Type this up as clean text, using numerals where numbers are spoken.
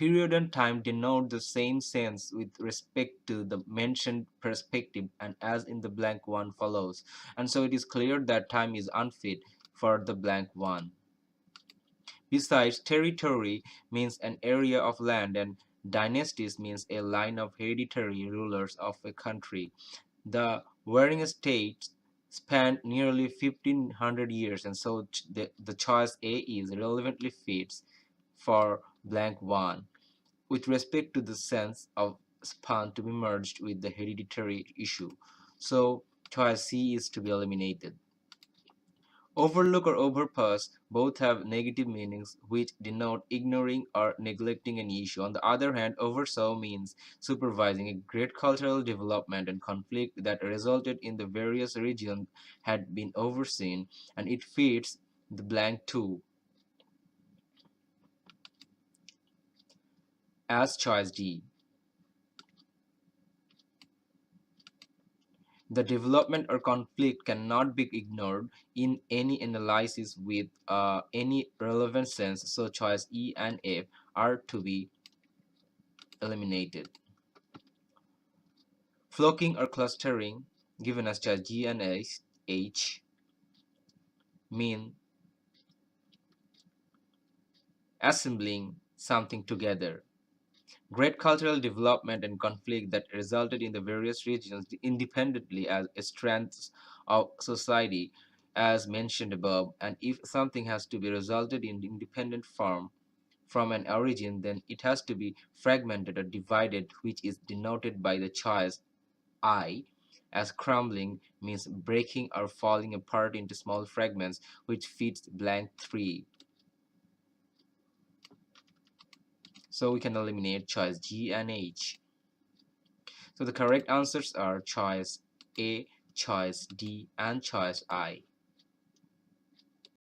period and time denote the same sense with respect to the mentioned perspective and as in the blank one follows. And so it is clear that time is unfit for the blank one. Besides, territory means an area of land and dynasties means a line of hereditary rulers of a country. The warring states spanned nearly 1500 years, and so the choice A is relevantly fits for blank one with respect to the sense of span to be merged with the hereditary issue. So choice C is to be eliminated. Overlook or overpass both have negative meanings which denote ignoring or neglecting an issue. On the other hand, oversaw means supervising a great cultural development and conflict that resulted in the various regions had been overseen, and it fits the blank too as choice D. The development or conflict cannot be ignored in any analysis with any relevant sense, so choice E and F are to be eliminated. Flocking or clustering, given as choice G and H, mean assembling something together. Great cultural development and conflict that resulted in the various regions independently as strengths of society as mentioned above, and if something has to be resulted in independent form from an origin, then it has to be fragmented or divided, which is denoted by the choice I, as crumbling means breaking or falling apart into small fragments, which fits blank 3. So we can eliminate choice G and H. So the correct answers are choice A, choice D, and choice I.